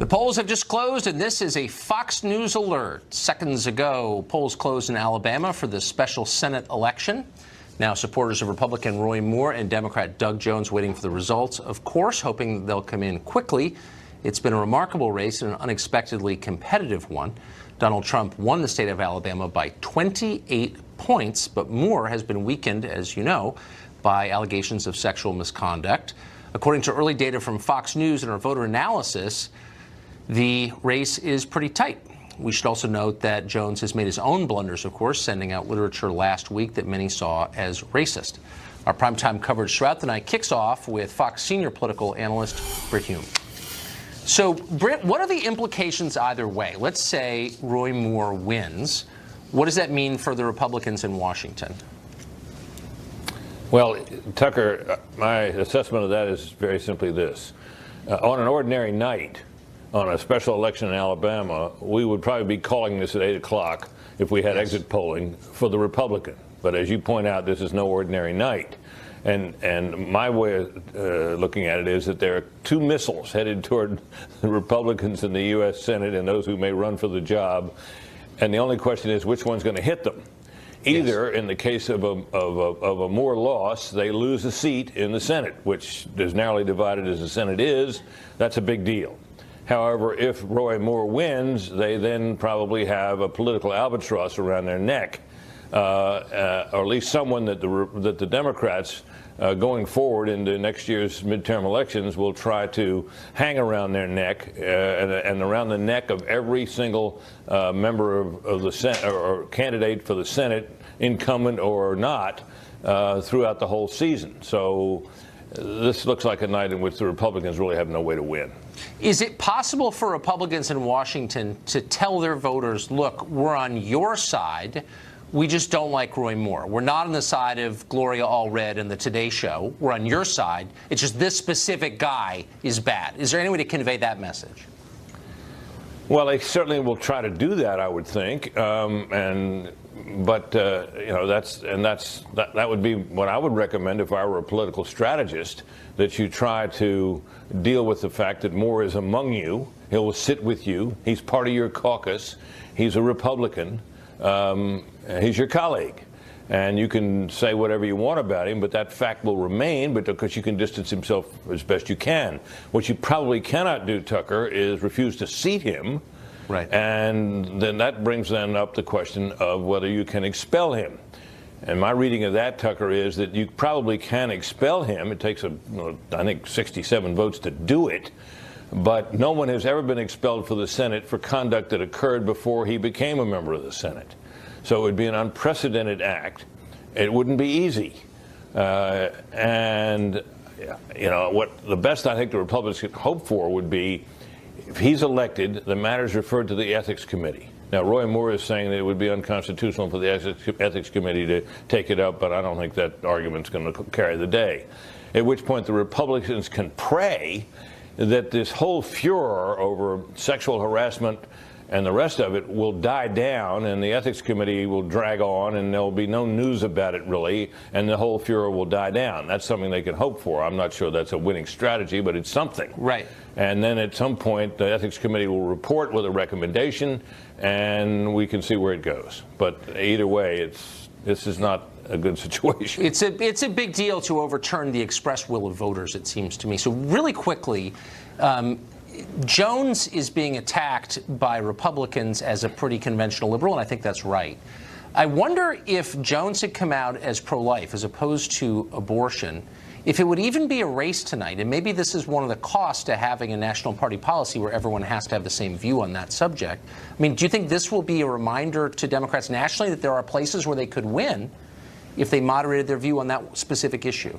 polls have just closed, and this is a Fox News alert. Seconds ago, polls closed in Alabama for the special Senate election. Now, supporters of Republican Roy Moore and Democrat Doug Jones waiting for the results, of course, hoping they'll come in quickly. It's been a remarkable race and an unexpectedly competitive one. Donald Trump won the state of Alabama by 28 points, but Moore has been weakened, as you know, by allegations of sexual misconduct. According to early data from Fox News and our voter analysis, the race is pretty tight. We should also note that Jones has made his own blunders, of course, sending out literature last week that many saw as racist. Our primetime coverage throughout the night kicks off with Fox senior political analyst Brit Hume. So, Brit, what are the implications either way? Let's say Roy Moore wins. What does that mean for the Republicans in Washington? Well, Tucker, my assessment of that is very simply this. On an ordinary night, on a special election in Alabama, we would probably be calling this at 8 o'clock if we had exit polling for the Republican. But as you point out, this is no ordinary night. And my way of looking at it is that there are two missiles headed toward the Republicans in the U.S. Senate and those who may run for the job. And the only question is which one's going to hit them. Either, in the case of a Moore loss, they lose a seat in the Senate, which, as narrowly divided as the Senate is, that's a big deal. However, if Roy Moore wins, they then probably have a political albatross around their neck, or at least someone that the Democrats going forward into next year's midterm elections will try to hang around their neck and around the neck of every single member of the Senate or candidate for the Senate, incumbent or not, throughout the whole season. So this looks like a night in which the Republicans really have no way to win. Is it possible for Republicans in Washington to tell their voters, look, we're on your side, we just don't like Roy Moore. We're not on the side of Gloria Allred and the Today Show. We're on your side. It's just this specific guy is bad. Is there any way to convey that message? Well, they certainly will try to do that, I would think. But you know, that would be what I would recommend if I were a political strategist, that you try to deal with the fact that Moore is among you. He'll sit with you. He's part of your caucus. He's a Republican. He's your colleague. And you can say whatever you want about him, but that fact will remain, but because you can distance himself as best you can. What you probably cannot do, Tucker, is refuse to seat him. Right. And then that brings then up the question of whether you can expel him. And my reading of that, Tucker, is that you probably can expel him. It takes, I think, 67 votes to do it. But no one has ever been expelled for the Senate for conduct that occurred before he became a member of the Senate. So it would be an unprecedented act. It wouldn't be easy. And, you know, what the best I think the Republicans could hope for would be, if he's elected, the matter is referred to the Ethics Committee. Now, Roy Moore is saying that it would be unconstitutional for the Ethics Committee to take it up, but I don't think that argument's going to carry the day. At which point the Republicans can pray that this whole furor over sexual harassment and the rest of it will die down, and the Ethics Committee will drag on, and there will be no news about it, really, and the whole furor will die down. That's something they can hope for. I'm not sure that's a winning strategy, but it's something. Right. And then at some point, the Ethics Committee will report with a recommendation, and we can see where it goes. But either way, this is not a good situation. It's a big deal to overturn the express will of voters, it seems to me. So really quickly, Jones is being attacked by Republicans as a pretty conventional liberal, and I think that's right. I wonder if Jones had come out as pro-life as opposed to abortion, if it would even be a race tonight. And maybe this is one of the costs to having a national party policy where everyone has to have the same view on that subject. I mean, do you think this will be a reminder to Democrats nationally that there are places where they could win if they moderated their view on that specific issue?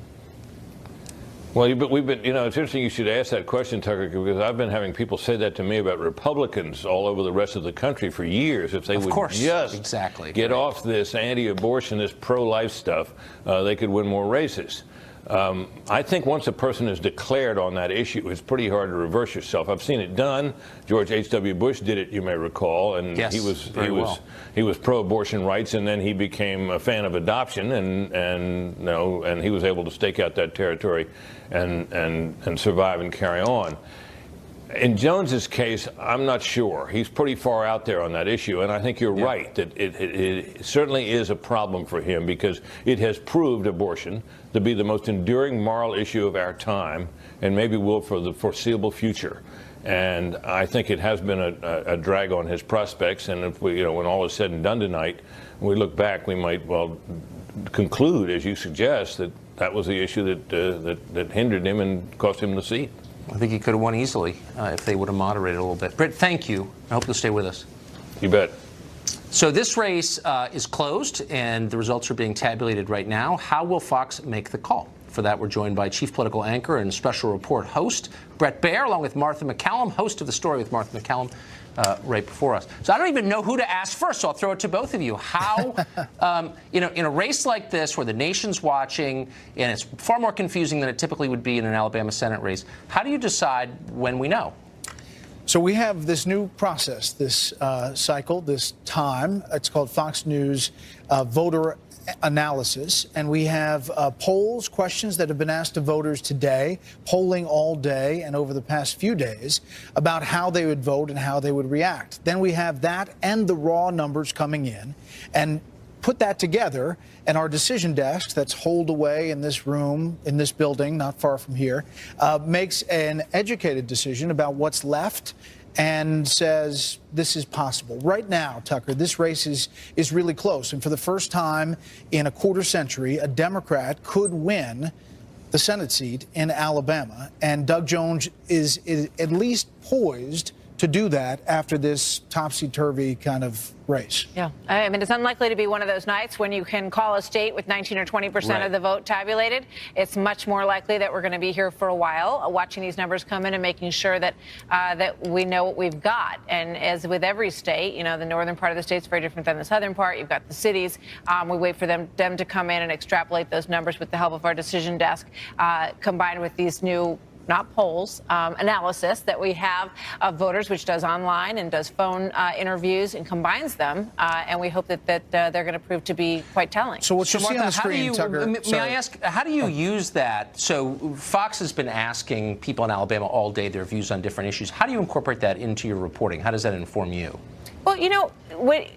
Well, we've been, you know, it's interesting you should ask that question, Tucker, because I've been having people say that to me about Republicans all over the rest of the country for years. If they would just get off this anti-abortion, this pro-life stuff, they could win more races. I think once a person is declared on that issue, it's pretty hard to reverse yourself. I've seen it done. George H.W. Bush did it, you may recall, and yes, he was pro-abortion rights, and then he became a fan of adoption, and he was able to stake out that territory and survive and carry on. In Jones's case, I'm not sure. He's pretty far out there on that issue, and I think you're right that it certainly is a problem for him because it has proved abortion to be the most enduring moral issue of our time, and maybe will for the foreseeable future. And I think it has been a drag on his prospects. And if we, when all is said and done tonight, when we look back, we might conclude, as you suggest, that that was the issue that hindered him and cost him the seat. I think he could have won easily if they would have moderated a little bit. Britt, thank you. I hope you'll stay with us. You bet. So this race is closed, and the results are being tabulated right now. How will Fox make the call? For that, we're joined by Chief Political Anchor and Special Report host Bret Baier, along with Martha MacCallum, host of The Story with Martha MacCallum, right before us. So I don't even know who to ask first, so I'll throw it to both of you. How, in a race like this where the nation's watching, and it's far more confusing than it typically would be in an Alabama Senate race, how do you decide when we know? So we have this new process, this cycle, this time. It's called Fox News Voter Analysis, and we have polls, questions that have been asked to voters today, polling all day and over the past few days about how they would vote and how they would react. Then we have that and the raw numbers coming in, and put that together, and our decision desk that's holed away in this room, in this building, not far from here, makes an educated decision about what's left and says this is possible. Right now, Tucker, this race is really close. And for the first time in a quarter century, a Democrat could win the Senate seat in Alabama. And Doug Jones is at least poised to do that after this topsy-turvy kind of race. Yeah, I mean, it's unlikely to be one of those nights when you can call a state with 19 or 20% of the vote tabulated. It's much more likely that we're going to be here for a while, watching these numbers come in and making sure that that we know what we've got. And as with every state, the northern part of the state is very different than the southern part. You've got the cities. We wait for them to come in and extrapolate those numbers with the help of our decision desk, combined with these new not polls, analysis that we have of voters, which does online and does phone interviews and combines them. And we hope that they're going to prove to be quite telling. So what you see on the screen, Tucker. May I ask, how do you use that? So Fox has been asking people in Alabama all day their views on different issues. How do you incorporate that into your reporting? How does that inform you? Well,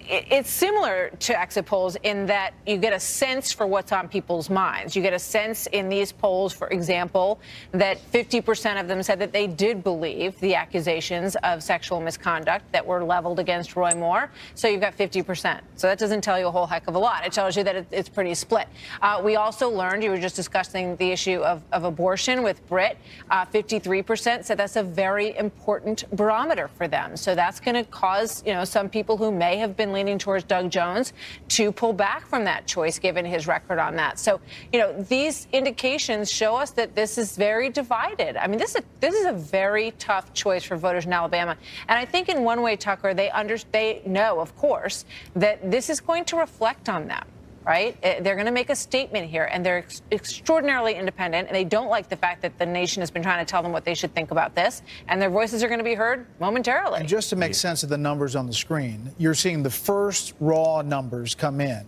it's similar to exit polls in that you get a sense for what's on people's minds. You get a sense in these polls, for example, that 50% of them said that they did believe the accusations of sexual misconduct that were leveled against Roy Moore. So you've got 50%. So that doesn't tell you a whole heck of a lot. It tells you that it's pretty split. We also learned, you were just discussing the issue of abortion with Britt. 53% said that's a very important barometer for them. So that's going to cause, some people who may have been leaning towards Doug Jones to pull back from that choice, given his record on that. So, these indications show us that this is very divided. I mean, this is a very tough choice for voters in Alabama. And I think in one way, Tucker, they know, of course, that this is going to reflect on them. Right? They're going to make a statement here, and they're extraordinarily independent, and they don't like the fact that the nation has been trying to tell them what they should think about this, and their voices are going to be heard momentarily. And just to make sense of the numbers on the screen, you're seeing the first raw numbers come in,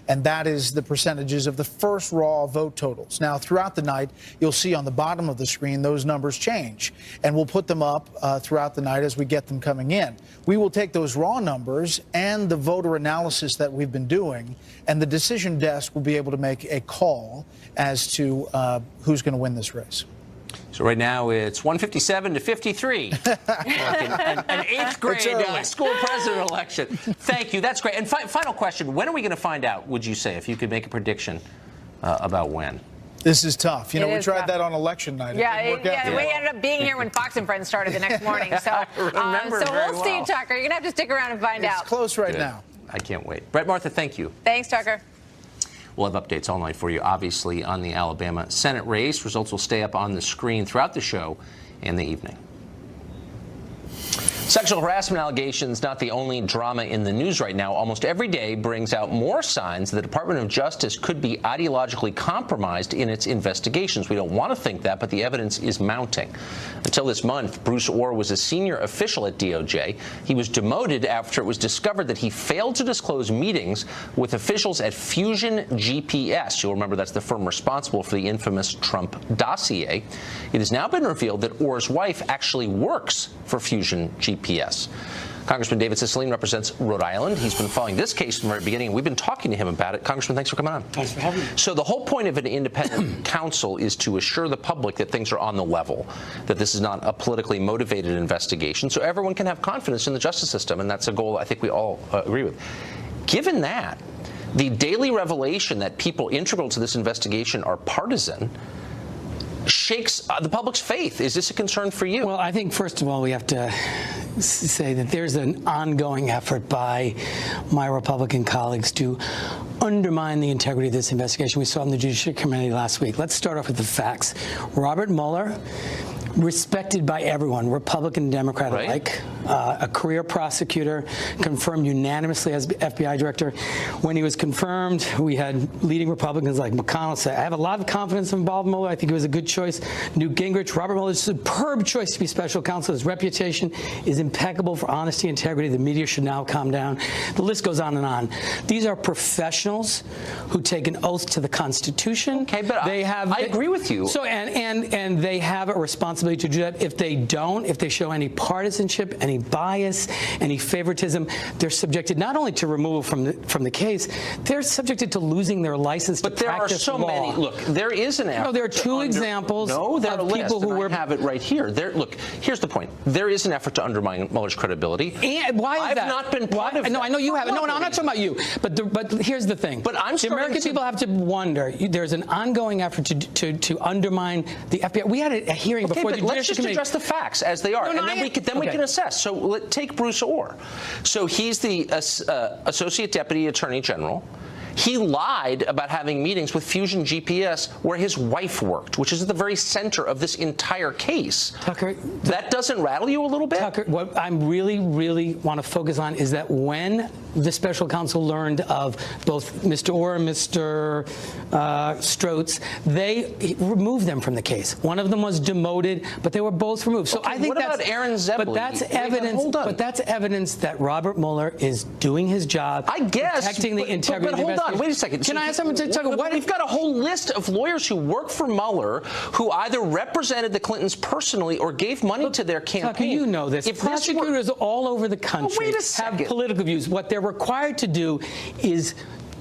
and that is the percentages of the first raw vote totals. Now, throughout the night, you'll see on the bottom of the screen those numbers change, and we'll put them up throughout the night as we get them coming in. We will take those raw numbers and the voter analysis that we've been doing, and the decision desk will be able to make a call as to who's going to win this race. So right now it's 157 to 53. an eighth grade school president election. Thank you. That's great. And final question. When are we going to find out, would you say, if you could make a prediction about when? This is tough. We tried that on election night. Yeah, we ended up being here when Fox and Friends started the next morning. So, we'll see, Tucker. You're going to have to stick around and find out. It's close right now. I can't wait. Bret, Martha, thank you. Thanks, Tucker. We'll have updates all night for you, obviously, on the Alabama Senate race. Results will stay up on the screen throughout the show and the evening. Sexual harassment allegations not the only drama in the news right now. Almost every day brings out more signs that the Department of Justice could be ideologically compromised in its investigations. We don't want to think that, but the evidence is mounting. Until this month, Bruce Orr was a senior official at DOJ. He was demoted after it was discovered that he failed to disclose meetings with officials at Fusion GPS. You'll remember that's the firm responsible for the infamous Trump dossier. It has now been revealed that Orr's wife actually works for Fusion GPS. Congressman David Cicilline represents Rhode Island. He's been following this case from the very beginning, and we've been talking to him about it. Congressman, thanks for coming on. Thanks for having me. So the whole point of an independent counsel is to assure the public that things are on the level, that this is not a politically motivated investigation, so everyone can have confidence in the justice system, and that's a goal I think we all agree with. Given that, the daily revelation that people integral to this investigation are partisan shakes the public's faith. Is this a concern for you? Well, I think, first of all, we have to say that there's an ongoing effort by my Republican colleagues to undermine the integrity of this investigation. We saw it in the Judiciary Committee last week. Let's start off with the facts. Robert Mueller, respected by everyone, Republican and Democrat alike, a career prosecutor, confirmed unanimously as FBI director. When he was confirmed, we had leading Republicans like McConnell say, I have a lot of confidence in Bob Mueller. I think it was a good choice. Newt Gingrich, Robert Mueller's a superb choice to be special counsel. His reputation is impeccable for honesty and integrity. The media should now calm down. The list goes on and on. These are professionals who take an oath to the Constitution. Okay, but I agree with you. So and they have a responsibility to do that. If they don't, if they show any partisanship, any bias, any favoritism, they're subjected not only to removal from the case, they're subjected to losing their license to practice law. But there are so many. Look, there is an effort. No, there are two examples of people who were. I have it right here. Look, here's the point. There is an effort to undermine Mueller's credibility. And why is that? I've not been part of that. No, I know you haven't. No, I'm not talking about you. But here's the thing. But the American people have to wonder. There's an ongoing effort to undermine the FBI. We had a hearing before the Let's just address the facts as they are, and then we can assess. So take Bruce Orr. So he's the Associate Deputy Attorney General. He lied about having meetings with Fusion GPS where his wife worked, which is at the very center of this entire case. Tucker, that doesn't rattle you a little bit? Tucker, what I really want to focus on is that when the special counsel learned of both Mr. Orr and Mr. Strotz, they removed them from the case. One of them was demoted, but they were both removed. So I think what about Aaron Zebley? But that's evidence. But that's evidence that Robert Mueller is doing his job. I guess protecting the integrity of the investigation. Wait a second. Can I ask something to Tucker? We've got a whole list of lawyers who work for Mueller who either represented the Clintons personally or gave money to their campaign. Tucker, you know this. If prosecutors all over the country have political views, what they're required to do is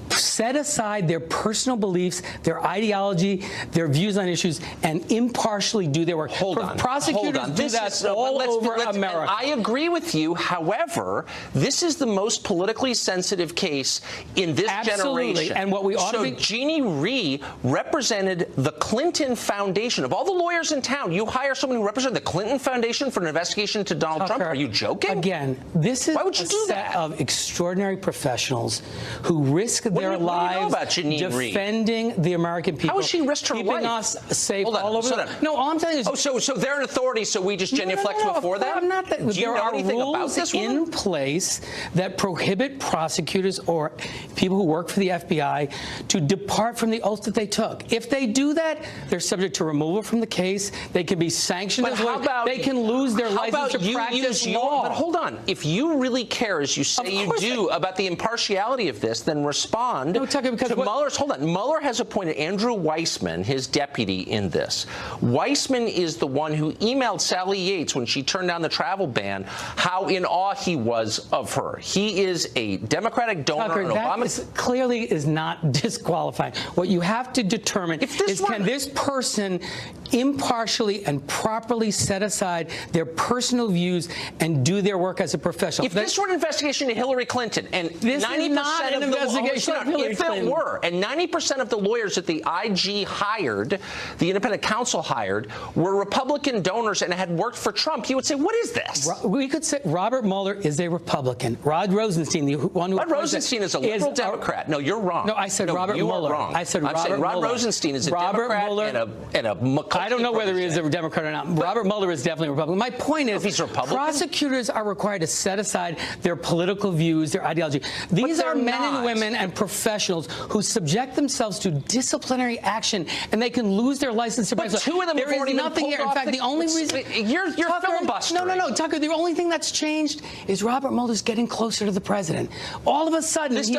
set aside their personal beliefs, their ideology, their views on issues, and impartially do their work. Prosecutors do that all over America. I agree with you. However, this is the most politically sensitive case in this generation. And what we ought to be. Jeanine Rhee represented the Clinton Foundation. Of all the lawyers in town, you hire someone who represented the Clinton Foundation for an investigation into Donald Trump? Are you joking? Again, this is a set of extraordinary professionals who risk their lives defending the American people. How has she risked her life? Keeping us safe all over. No, all I'm telling you is. So they're an authority, so we just genuflect before that? I'm not. There are rules in place that prohibit prosecutors or people who work for the FBI to depart from the oath that they took. If they do that, they're subject to removal from the case. They can be sanctioned. They can lose their license to practice law. But hold on. If you really care, as you say you do, about the impartiality of this, then respond to Mueller's. Hold on. Mueller has appointed Andrew Weissman, his deputy, in this. Weissman is the one who emailed Sally Yates when she turned down the travel ban how in awe he was of her. He is a Democratic donor. Tucker, that clearly is not disqualifying. What you have to determine is can this person impartially and properly set aside their personal views and do their work as a professional. If this were an investigation into Hillary Clinton and this 90% is not of an investigation. if there were, and 90% of the lawyers that the IG hired, the independent counsel hired, were Republican donors and had worked for Trump, you would say, what is this? We could say Robert Mueller is a Republican. Rod Rosenstein, the one who... Rod Rosenstein is a liberal Democrat. No, you're wrong. No, I said Robert Mueller. Wrong. I said Robert saying Rod Mueller. Rosenstein is a Robert Democrat Mueller, and a McCarthy I don't know whether he is protege. a Democrat or not. Robert Mueller is definitely a Republican. My point is, he's Republican? prosecutors are required to set aside their political views, their ideology. These are men and women and professionals who subject themselves to disciplinary action, and they can lose their license to But practice. two of them there have is already been nothing pulled here. In off fact, the only reason you're filibustering. No, Tucker. The only thing that's changed is Robert Mueller's getting closer to the president. All of a sudden, this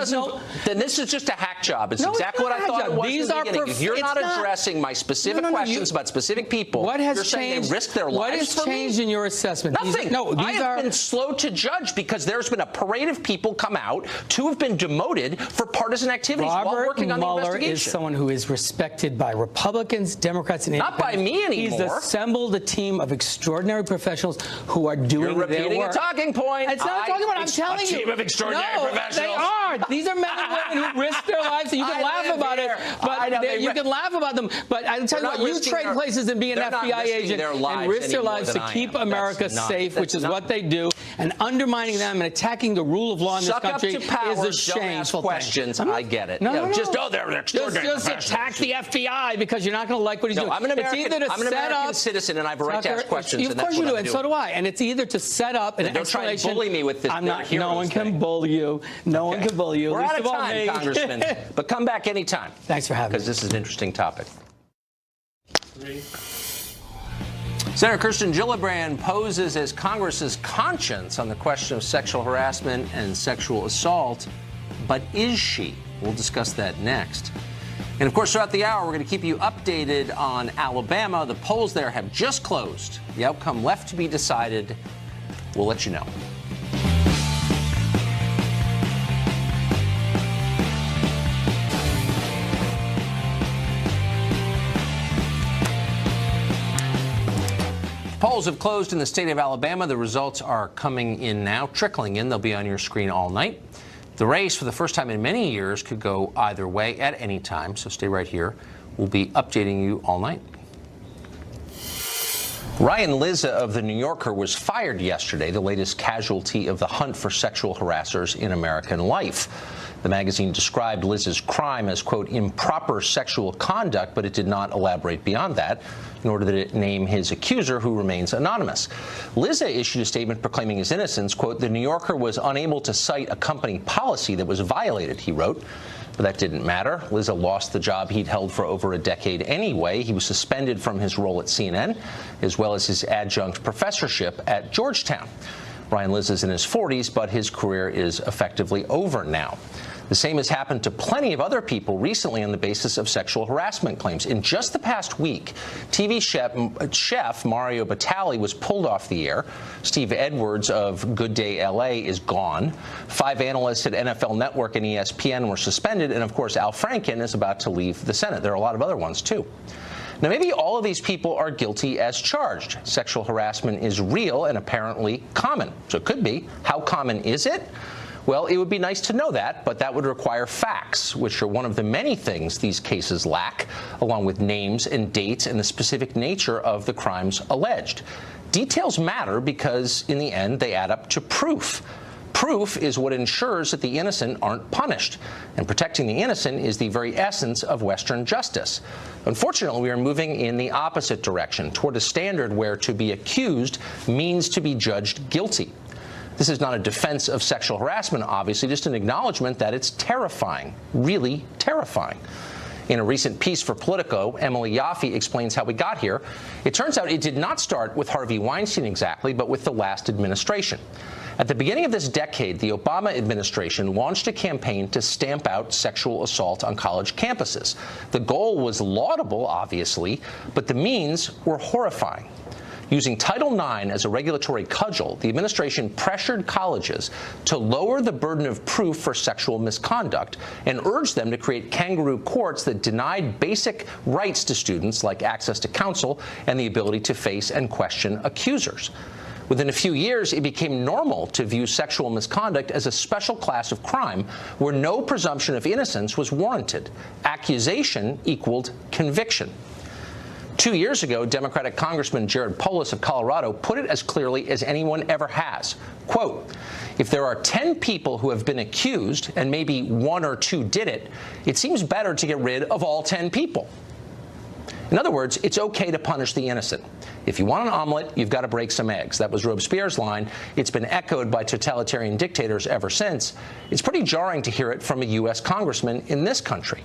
then this is just a hack job. It's No, exactly it's what not I thought a it was These in the are beginning. You're it's not not addressing my specific questions about specific people. What has You're saying changed? they risk their lives What has for changed me? in your assessment? Nothing. I These have are been slow to judge because there's been a parade of people come out. 2 have been demoted for partisan activities while working on the Mueller investigation. is someone who is respected by Republicans, Democrats, and Not by me anymore. He's assembled a team of extraordinary professionals who are doing You're their repeating work. a talking point. It's not a talking point. I'm telling you. A team of extraordinary professionals. They are. These are men and women who risk their lives. And you can laugh about it, but you can laugh about them. But I tell you what, you trade places and be an FBI agent and risk their lives to keep America safe, which is what they do. And undermining them and attacking the rule of law in this country is a shameful questions. thing. I get it. No. They're extraordinary Just attack the FBI because you're not going to like what he's doing. I'm an American citizen, and I have a right to ask questions. Of course you do, and so do I. And it's either to set up an explanation. Don't try and bully me with this. No one can bully you. No one can bully you. We're out of time, Congressman. But come back anytime. Thanks for having me. Because this is an interesting topic. Senator Kirsten Gillibrand poses as Congress's conscience on the question of sexual harassment and sexual assault. But is she? We'll discuss that next. And, of course, throughout the hour, we're going to keep you updated on Alabama. The polls there have just closed. The outcome left to be decided. We'll let you know. Polls have closed in the state of Alabama. The results are coming in now, trickling in. They'll be on your screen all night. The race, for the first time in many years, could go either way at any time, so stay right here. We'll be updating you all night. Ryan Lizza of The New Yorker was fired yesterday, the latest casualty of the hunt for sexual harassers in American life. The magazine described Lizza's crime as, quote, improper sexual conduct, but it did not elaborate beyond that, nor did it name his accuser, who remains anonymous. Lizza issued a statement proclaiming his innocence. Quote, The New Yorker was unable to cite a company policy that was violated, he wrote. But that didn't matter. Lizza lost the job he'd held for over a decade anyway. He was suspended from his role at CNN, as well as his adjunct professorship at Georgetown. Ryan Lizza is in his 40s, but his career is effectively over now. The same has happened to plenty of other people recently on the basis of sexual harassment claims. In just the past week, TV chef Mario Batali was pulled off the air. Steve Edwards of Good Day LA is gone. 5 analysts at NFL Network and ESPN were suspended. And, of course, Al Franken is about to leave the Senate. There are a lot of other ones, too. Now, maybe all of these people are guilty as charged. Sexual harassment is real and apparently common. So it could be. How common is it? Well, it would be nice to know that, but that would require facts, which are one of the many things these cases lack, along with names and dates and the specific nature of the crimes alleged. Details matter because, in the end, they add up to proof. Proof is what ensures that the innocent aren't punished, and protecting the innocent is the very essence of Western justice. Unfortunately, we are moving in the opposite direction, toward a standard where to be accused means to be judged guilty. This is not a defense of sexual harassment, obviously, just an acknowledgement that it's terrifying, really terrifying. In a recent piece for Politico, Emily Yaffe explains how we got here. It turns out it did not start with Harvey Weinstein exactly, but with the last administration. At the beginning of this decade, the Obama administration launched a campaign to stamp out sexual assault on college campuses. The goal was laudable, obviously, but the means were horrifying. Using Title IX as a regulatory cudgel, the administration pressured colleges to lower the burden of proof for sexual misconduct and urged them to create kangaroo courts that denied basic rights to students like access to counsel and the ability to face and question accusers. Within a few years, it became normal to view sexual misconduct as a special class of crime where no presumption of innocence was warranted. Accusation equaled conviction. 2 years ago, Democratic Congressman Jared Polis of Colorado put it as clearly as anyone ever has. Quote, if there are 10 people who have been accused and maybe 1 or 2 did it, it seems better to get rid of all 10 people. In other words, it's okay to punish the innocent. If you want an omelet, you've got to break some eggs. That was Robespierre's line. It's been echoed by totalitarian dictators ever since. It's pretty jarring to hear it from a U.S. congressman in this country.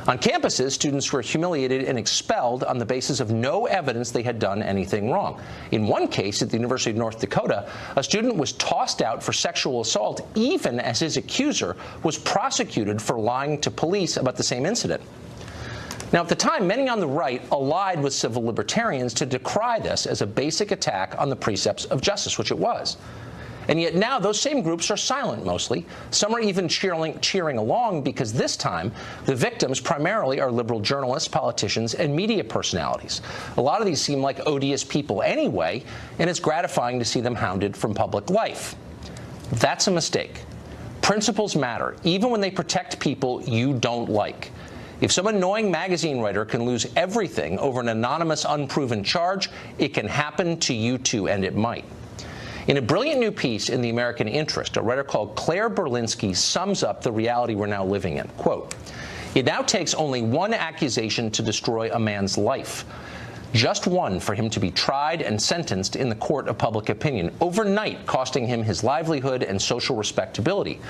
On campuses, students were humiliated and expelled on the basis of no evidence they had done anything wrong. In one case, at the University of North Dakota, a student was tossed out for sexual assault even as his accuser was prosecuted for lying to police about the same incident. Now, at the time, many on the right allied with civil libertarians to decry this as a basic attack on the precepts of justice, which it was. And yet now those same groups are silent mostly. Some are even cheering along because this time the victims primarily are liberal journalists, politicians, and media personalities. A lot of these seem like odious people anyway, and it's gratifying to see them hounded from public life. That's a mistake. Principles matter, even when they protect people you don't like. If some annoying magazine writer can lose everything over an anonymous, unproven charge, it can happen to you too, and it might. In a brilliant new piece in The American Interest, a writer called Claire Berlinski sums up the reality we're now living in. Quote, it now takes only one accusation to destroy a man's life. Just one for him to be tried and sentenced in the court of public opinion, overnight costing him his livelihood and social respectability.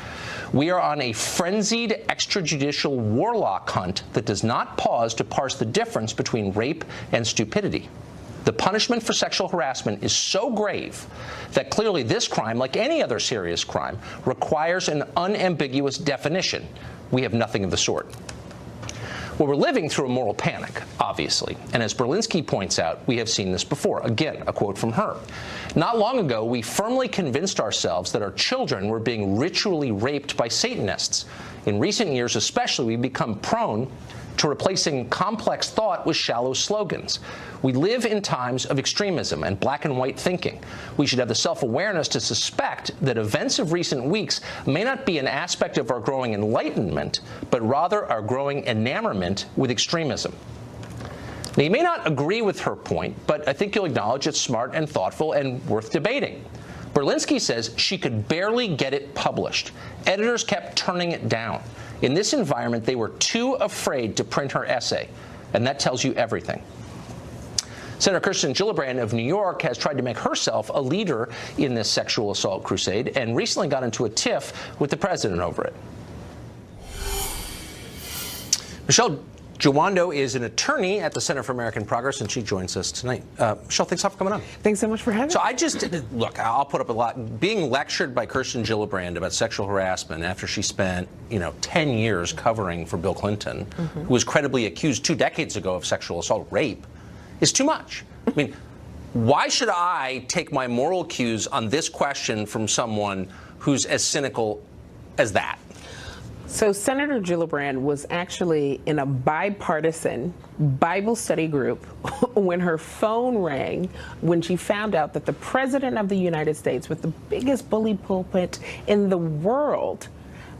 We are on a frenzied extrajudicial warlock hunt that does not pause to parse the difference between rape and stupidity. The punishment for sexual harassment is so grave that clearly this crime, like any other serious crime, requires an unambiguous definition. We have nothing of the sort. Well, we're living through a moral panic, obviously. And as Berlinski points out, we have seen this before. Again, a quote from her. Not long ago, we firmly convinced ourselves that our children were being ritually raped by Satanists. In recent years especially, we've become prone to replacing complex thought with shallow slogans. We live in times of extremism and black and white thinking. We should have the self-awareness to suspect that events of recent weeks may not be an aspect of our growing enlightenment, but rather our growing enamorment with extremism. Now, you may not agree with her point, but I think you'll acknowledge it's smart and thoughtful and worth debating. Berlinski says she could barely get it published. Editors kept turning it down. In this environment, they were too afraid to print her essay, and that tells you everything. Senator Kirsten Gillibrand of New York has tried to make herself a leader in this sexual assault crusade and recently got into a tiff with the president over it. Michelle Jawando is an attorney at the Center for American Progress, and she joins us tonight. Michelle, thanks for coming on. Thanks so much for having me. So I just, look, I'll put up a lot. Being lectured by Kirsten Gillibrand about sexual harassment after she spent, 10 years covering for Bill Clinton, who was credibly accused 2 decades ago of sexual assault, rape, is too much. I mean, why should I take my moral cues on this question from someone who's as cynical as that? So Senator Gillibrand was actually in a bipartisan Bible study group when her phone rang when she found out that the President of the United States, with the biggest bully pulpit in the world,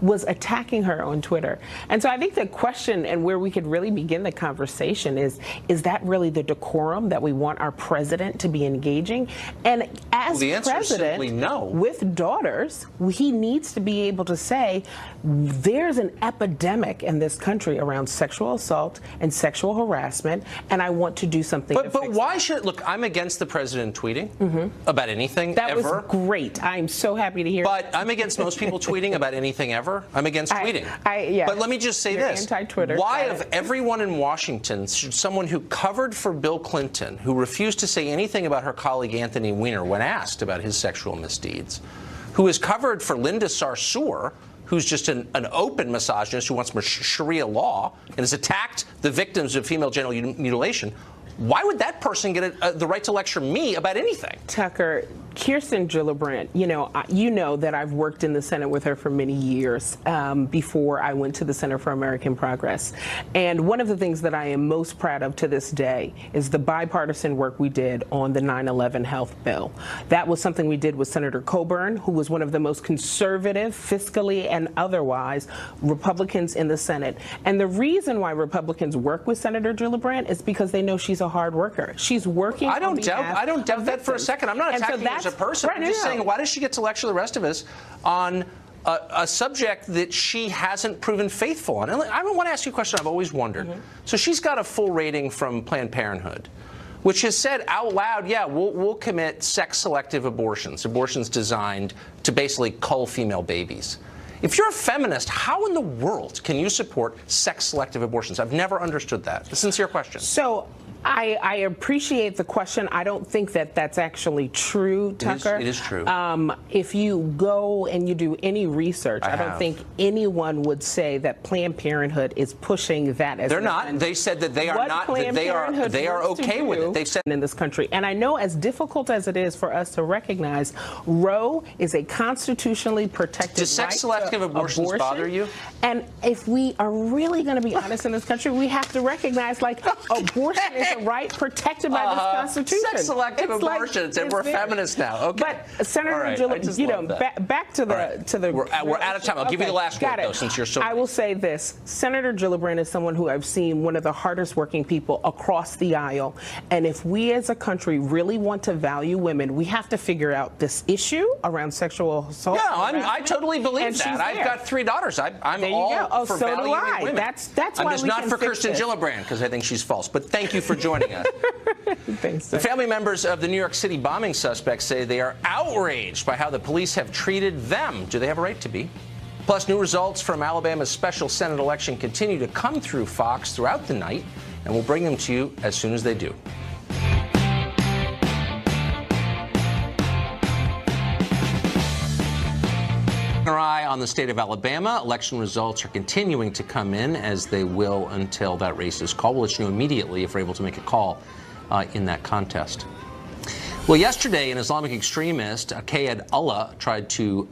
was attacking her on Twitter. And so I think the question and where we could really begin the conversation is that really the decorum that we want our president to be engaging? And as president no. with daughters, he needs to be able to say, there's an epidemic in this country around sexual assault and sexual harassment, and I want to do something to fix But why should, look, I'm against the president tweeting about anything that ever. That was great. I'm so happy to hear But I'm against most people tweeting about anything ever. I'm against tweeting. Yeah. But let me just say You're this. Anti-Twitter. Why, of everyone in Washington, should someone who covered for Bill Clinton, who refused to say anything about her colleague Anthony Weiner when asked about his sexual misdeeds, who has covered for Linda Sarsour, who's just an open misogynist who wants Sharia law and has attacked the victims of female genital mutilation, why would that person get the right to lecture me about anything? Tucker, Kirsten Gillibrand, you know that I've worked in the Senate with her for many years before I went to the Center for American Progress. And one of the things that I am most proud of to this day is the bipartisan work we did on the 9/11 health bill. That was something we did with Senator Coburn, who was one of the most conservative, fiscally and otherwise, Republicans in the Senate. And the reason why Republicans work with Senator Gillibrand is because they know she's a hard worker. She's working. I don't doubt that for a second. I'm not attacking her as a person. Right, I'm just saying, why does she get to lecture the rest of us on a subject that she hasn't proven faithful on? And I want to ask you a question I've always wondered. So she's got a full rating from Planned Parenthood, which has said out loud, yeah, we'll commit sex-selective abortions designed to basically cull female babies. If you're a feminist, how in the world can you support sex-selective abortions? I've never understood that. A sincere question. So I appreciate the question. I don't think that that's actually true, Tucker. It is true. If you go and you do any research, I don't think anyone would say that Planned Parenthood is pushing that as they're not. They said that they are not. That they are okay with it. They've said in this country. And I know, as difficult as it is for us to recognize, Roe is a constitutionally protected right. Does sex-selective abortions bother you? And if we are really going to be honest in this country, we have to recognize, abortion is a right protected by this Constitution. Sex-selective abortions, and we're feminists now. Okay. But Senator Gillibrand, back to the we're out of time. I'll give you the last word, though, since you're so. I will say this: Senator Gillibrand is someone who I've seen one of the hardest working people across the aisle. And if we as a country really want to value women, we have to figure out this issue around sexual assault. Yeah, I totally believe that. I've got 3 daughters. I'm all for valuing women. That's I'm why just we not can for fix Kirsten this. Gillibrand, because I think she's false. But thank you for joining us. Thanks, the family members of the New York City bombing suspects say they are outraged by how the police have treated them. Do they have a right to be? Plus, new results from Alabama's special Senate election continue to come through Fox throughout the night, and we'll bring them to you as soon as they do. Our eye on the state of Alabama. Election results are continuing to come in, as they will until that race is called. We'll let you know immediately if we're able to make a call in that contest. Well, yesterday, an Islamic extremist, Kayed Allah, tried to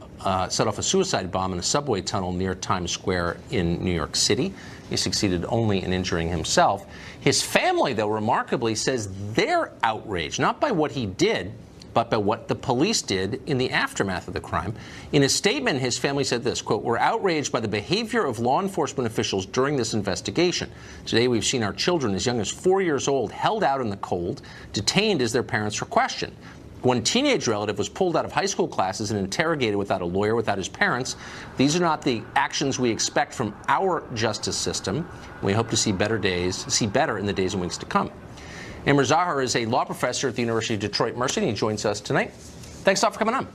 set off a suicide bomb in a subway tunnel near Times Square in New York City. He succeeded only in injuring himself. His family, though, remarkably says they're outraged, not by what he did, but by what the police did in the aftermath of the crime. In a statement, his family said this, quote, "We're outraged by the behavior of law enforcement officials during this investigation. Today, we've seen our children as young as 4 years old held out in the cold, detained as their parents were questioned. One teenage relative was pulled out of high school classes and interrogated without a lawyer, without his parents. These are not the actions we expect from our justice system. We hope to see better in the days and weeks to come." Amr Zahar is a law professor at the University of Detroit Mercy, and he joins us tonight. Thanks a lot for coming on.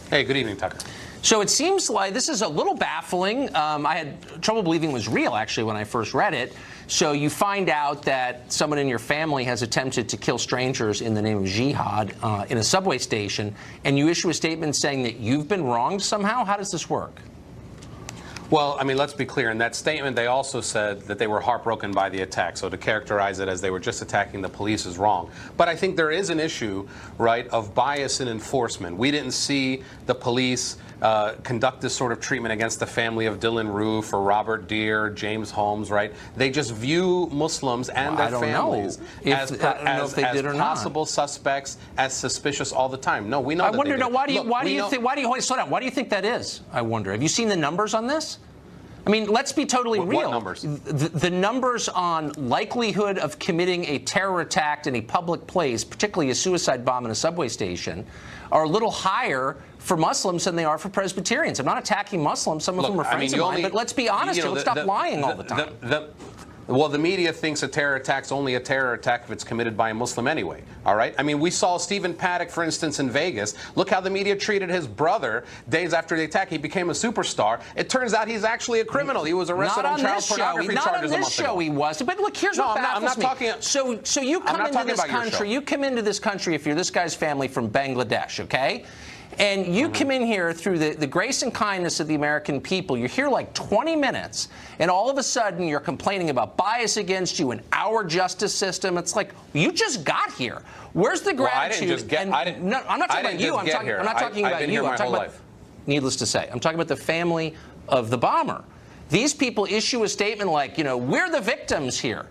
Hey, good evening, Tucker. So it seems like this is a little baffling. I had trouble believing it was real, actually, when I first read it. So you find out that someone in your family has attempted to kill strangers in the name of jihad in a subway station, and you issue a statement saying that you've been wronged somehow? How does this work? Well, I mean, let's be clear. In that statement, they also said that they were heartbroken by the attack. So to characterize it as they were just attacking the police is wrong. But I think there is an issue, right, of bias in enforcement. We didn't see the police conduct this sort of treatment against the family of Dylan Roof or Robert Deere, James Holmes, right? They just view Muslims and their families as possible suspects, as suspicious all the time. No, we know. I wonder. Why do you think that is? I wonder. Have you seen the numbers on this? I mean, let's be totally real. What numbers? The numbers on likelihood of committing a terror attack in a public place, particularly a suicide bomb in a subway station, are a little higher for Muslims than they are for Presbyterians. I'm not attacking Muslims. Some of them are friends of mine. But let's be honest here. Let's stop lying all the time. Well, the media thinks a terror attack's only a terror attack if it's committed by a Muslim anyway, all right? I mean, we saw Stephen Paddock, for instance, in Vegas. Look how the media treated his brother days after the attack. He became a superstar. It turns out he's actually a criminal. He was arrested on child pornography charges a month ago. Not on this show he was. But look, here's what baffles me. So you come into this country, if you're this guy's family from Bangladesh, okay? And you come in here through the grace and kindness of the American people. You're here like 20 minutes, and all of a sudden you're complaining about bias against you and our justice system. It's like, you just got here. Where's the gratitude? Well, I didn't just get. No, I'm not talking about you. I'm not talking about you. I'm talking about, needless to say, I'm talking about the family of the bomber. These people issue a statement like, we're the victims here.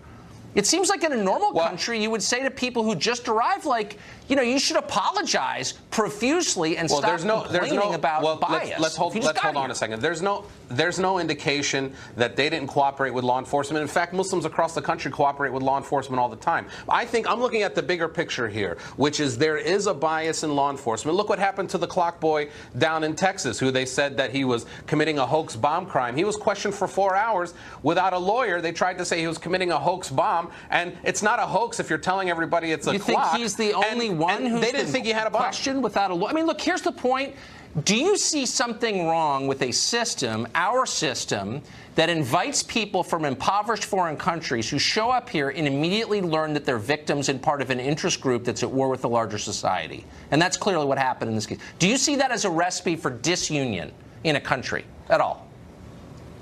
It seems like in a normal country, you would say to people who just arrived, like, you should apologize profusely and stop complaining about bias. Let's hold on a second. There's no indication that they didn't cooperate with law enforcement. In fact, Muslims across the country cooperate with law enforcement all the time. I think I'm looking at the bigger picture here, which is there is a bias in law enforcement. Look what happened to the clock boy down in Texas, who they said that he was committing a hoax bomb crime. He was questioned for 4 hours without a lawyer. They tried to say he was committing a hoax bomb, and it's not a hoax if you're telling everybody it's a clock. You think he's the only one who's they didn't think he had a bomb? Questioned without a lawyer? I mean, look, here's the point. Do you see something wrong with a system, our system, that invites people from impoverished foreign countries who show up here and immediately learn that they're victims and part of an interest group that's at war with the larger society? And that's clearly what happened in this case. Do you see that as a recipe for disunion in a country at all?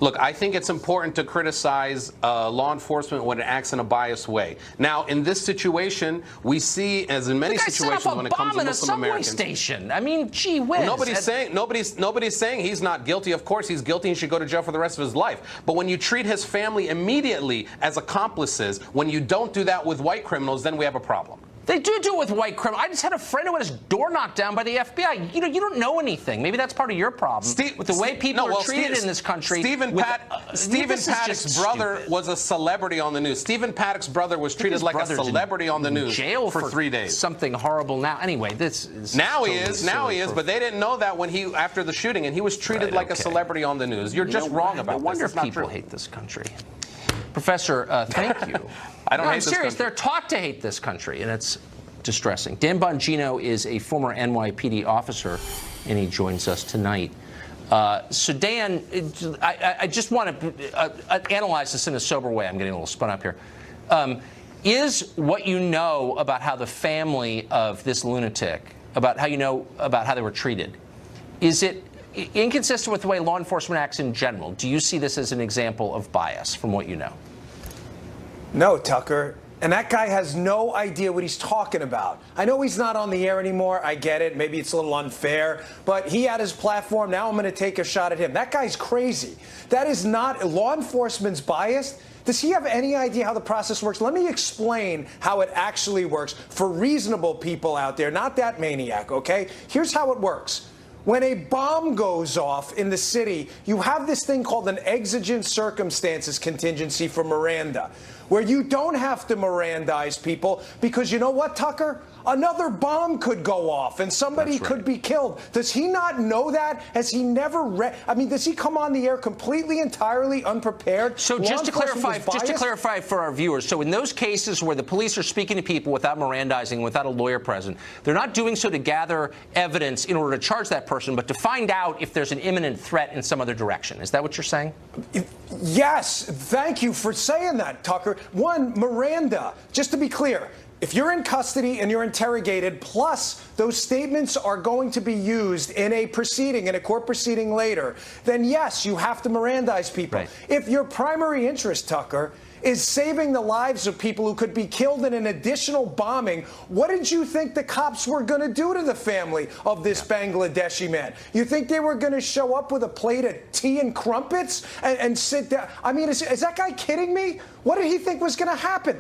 Look, I think it's important to criticize law enforcement when it acts in a biased way. Now, in this situation, we see, as in many situations when it comes to Muslim Americans, station. I mean, gee whiz. Well, nobody's saying he's not guilty. Of course, he's guilty and should go to jail for the rest of his life. But when you treat his family immediately as accomplices, when you don't do that with white criminals, then we have a problem. They do it with white criminals. I just had a friend who had his door knocked down by the FBI. You don't know anything. Maybe that's part of your problem with the way people are treated in this country. Stephen Paddock's brother was a celebrity on the news. Stephen Paddock's brother was treated like a celebrity on the news. Jail for 3 days. Something horrible now. Anyway, this is now he is. But they didn't know that when after the shooting, and he was treated like a celebrity on the news. You're just wrong about this. No wonder people hate this country. Professor, thank you. I'm serious. They're taught to hate this country, and it's distressing. Dan Bongino is a former NYPD officer, and he joins us tonight. So, Dan, I just want to analyze this in a sober way. I'm getting a little spun up here. Is what you know about how the family of this lunatic, about how they were treated, is it inconsistent with the way law enforcement acts in general? Do you see this as an example of bias from what you know? No, Tucker. And that guy has no idea what he's talking about. I know he's not on the air anymore. I get it. Maybe it's a little unfair. But he had his platform. Now I'm going to take a shot at him. That guy's crazy. That is not law enforcement's biased. Does he have any idea how the process works? Let me explain how it actually works for reasonable people out there, not that maniac, okay? Here's how it works. When a bomb goes off in the city, you have this thing called an exigent circumstances contingency for Miranda, where you don't have to Mirandize people because you know what, Tucker? Another bomb could go off and somebody could be killed. Does he not know that? Has he never read? I mean, does he come on the air completely, entirely unprepared? So just to clarify for our viewers, so in those cases where the police are speaking to people without Mirandizing, without a lawyer present, they're not doing so to gather evidence in order to charge that person, but to find out if there's an imminent threat in some other direction. Is that what you're saying? Yes. Thank you for saying that, Tucker. One, Miranda, just to be clear, if you're in custody and you're interrogated, plus those statements are going to be used in a proceeding, in a court proceeding later, then yes, you have to Mirandize people. Right. If your primary interest, Tucker, is saving the lives of people who could be killed in an additional bombing, what did you think the cops were going to do to the family of this Bangladeshi man? You think they were going to show up with a plate of tea and crumpets and sit down? I mean, is that guy kidding me? What did he think was going to happen?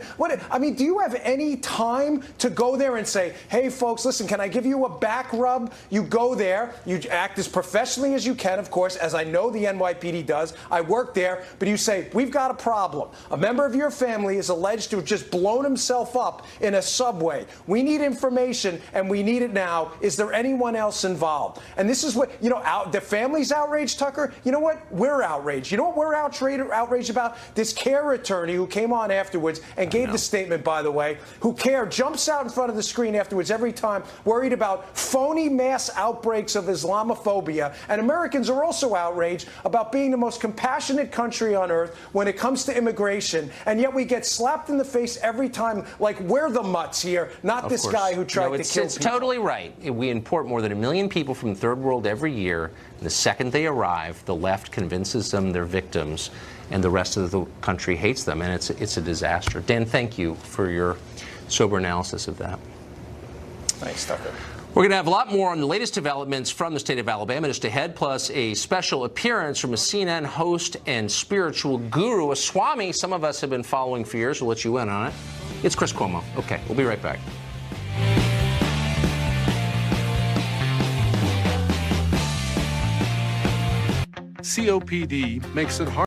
Do you have any time to go there and say, hey, folks, listen, can I give you a back rub? You go there. You act as professionally as you can, of course, as I know the NYPD does. I work there. But you say, we've got a problem. A member of your family is alleged to have just blown himself up in a subway. We need information, and we need it now. Is there anyone else involved? And this is what, the family's outraged, Tucker. You know what? We're outraged. You know what we're outraged about? This care attorney who came on afterwards and gave the statement, by the way, jumps out in front of the screen afterwards every time, worried about phony mass outbreaks of Islamophobia. And Americans are also outraged about being the most compassionate country on earth when it comes to immigration. person, and yet we get slapped in the face every time, like we're the mutts here, not this guy who tried to kill It's people. totally right. We import more than 1 million people from the third world every year. The second they arrive, the left convinces them they're victims, and the rest of the country hates them, and it's a disaster. Dan, thank you for your sober analysis of that. Thanks, Tucker. We're going to have a lot more on the latest developments from the state of Alabama just ahead, plus a special appearance from a CNN host and spiritual guru, a Swami some of us have been following for years. We'll let you in on it. It's Chris Cuomo. Okay, we'll be right back. COPD makes it hard